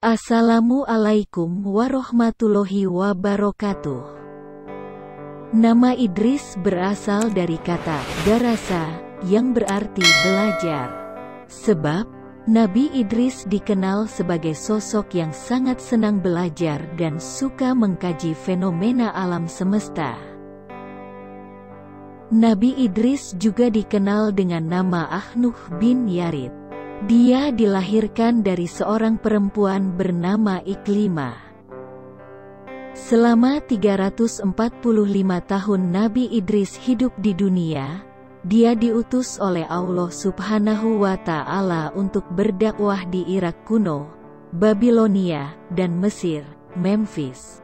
Assalamualaikum warahmatullahi wabarakatuh. Nama Idris berasal dari kata darasa, yang berarti belajar. Sebab, Nabi Idris dikenal sebagai sosok yang sangat senang belajar dan suka mengkaji fenomena alam semesta. Nabi Idris juga dikenal dengan nama Ahnuh bin Yarid. Dia dilahirkan dari seorang perempuan bernama Iklimah. Selama 345 tahun Nabi Idris hidup di dunia, dia diutus oleh Allah Subhanahu wa Ta'ala untuk berdakwah di Irak kuno, Babilonia, dan Mesir, Memphis.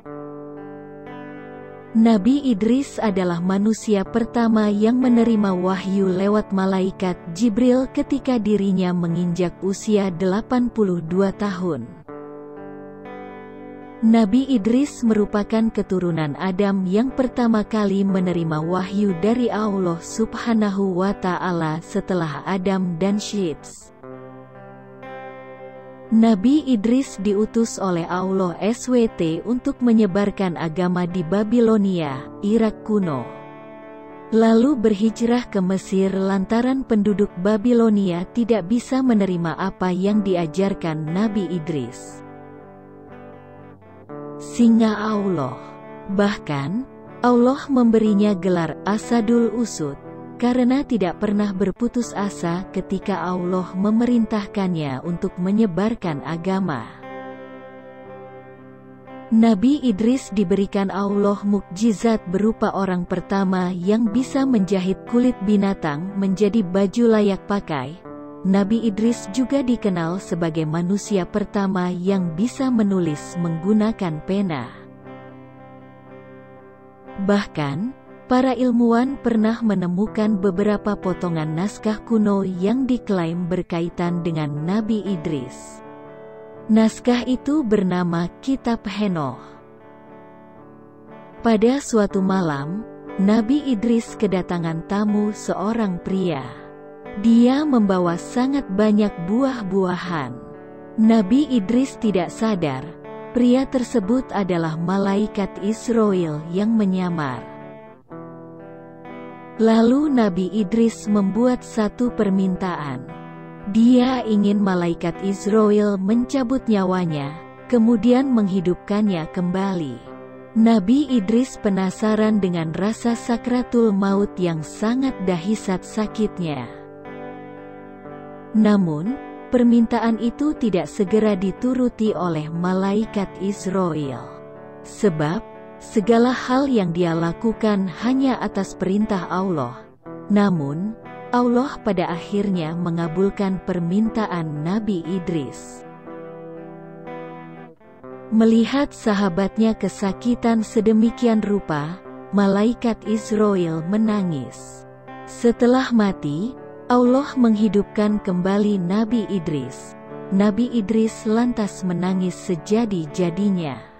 Nabi Idris adalah manusia pertama yang menerima wahyu lewat malaikat Jibril ketika dirinya menginjak usia 82 tahun. Nabi Idris merupakan keturunan Adam yang pertama kali menerima wahyu dari Allah Subhanahu wa Ta'ala setelah Adam dan Syeds. Nabi Idris diutus oleh Allah SWT untuk menyebarkan agama di Babilonia, Irak kuno. Lalu berhijrah ke Mesir lantaran penduduk Babilonia tidak bisa menerima apa yang diajarkan Nabi Idris. Singa Allah. Bahkan, Allah memberinya gelar Asadul Usud, karena tidak pernah berputus asa ketika Allah memerintahkannya untuk menyebarkan agama. Nabi Idris diberikan Allah mukjizat berupa orang pertama yang bisa menjahit kulit binatang menjadi baju layak pakai. Nabi Idris juga dikenal sebagai manusia pertama yang bisa menulis menggunakan pena. Bahkan, para ilmuwan pernah menemukan beberapa potongan naskah kuno yang diklaim berkaitan dengan Nabi Idris. Naskah itu bernama Kitab Henoh. Pada suatu malam, Nabi Idris kedatangan tamu seorang pria. Dia membawa sangat banyak buah-buahan. Nabi Idris tidak sadar, pria tersebut adalah malaikat Israel yang menyamar. Lalu Nabi Idris membuat satu permintaan. Dia ingin malaikat Israel mencabut nyawanya, kemudian menghidupkannya kembali. Nabi Idris penasaran dengan rasa sakratul maut yang sangat dahsyat sakitnya. Namun, permintaan itu tidak segera dituruti oleh malaikat Israel. Sebab, segala hal yang dia lakukan hanya atas perintah Allah. Namun, Allah pada akhirnya mengabulkan permintaan Nabi Idris. Melihat sahabatnya kesakitan sedemikian rupa, malaikat Israel menangis. Setelah mati, Allah menghidupkan kembali Nabi Idris. Nabi Idris lantas menangis sejadi-jadinya.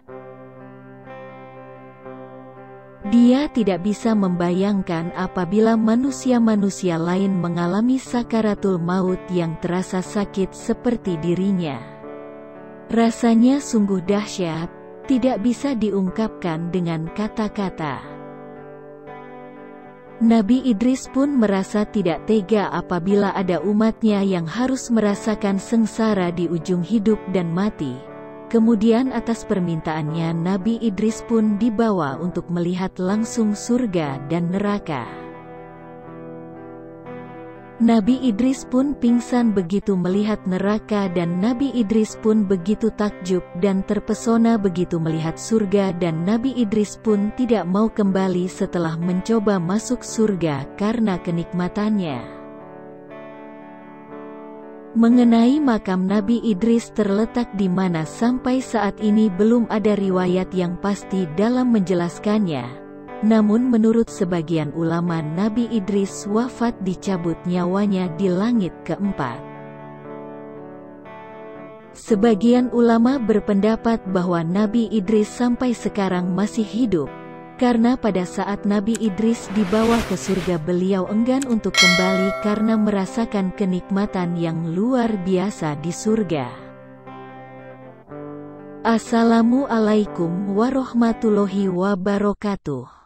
Dia tidak bisa membayangkan apabila manusia-manusia lain mengalami sakaratul maut yang terasa sakit seperti dirinya. Rasanya sungguh dahsyat, tidak bisa diungkapkan dengan kata-kata. Nabi Idris pun merasa tidak tega apabila ada umatnya yang harus merasakan sengsara di ujung hidup dan mati. Kemudian atas permintaannya Nabi Idris pun dibawa untuk melihat langsung surga dan neraka. Nabi Idris pun pingsan begitu melihat neraka dan Nabi Idris pun begitu takjub dan terpesona begitu melihat surga dan Nabi Idris pun tidak mau kembali setelah mencoba masuk surga karena kenikmatannya. Mengenai makam Nabi Idris terletak di mana sampai saat ini belum ada riwayat yang pasti dalam menjelaskannya. Namun menurut sebagian ulama Nabi Idris wafat dicabut nyawanya di langit keempat. Sebagian ulama berpendapat bahwa Nabi Idris sampai sekarang masih hidup, karena pada saat Nabi Idris dibawa ke surga beliau enggan untuk kembali karena merasakan kenikmatan yang luar biasa di surga. Assalamualaikum warahmatullahi wabarakatuh.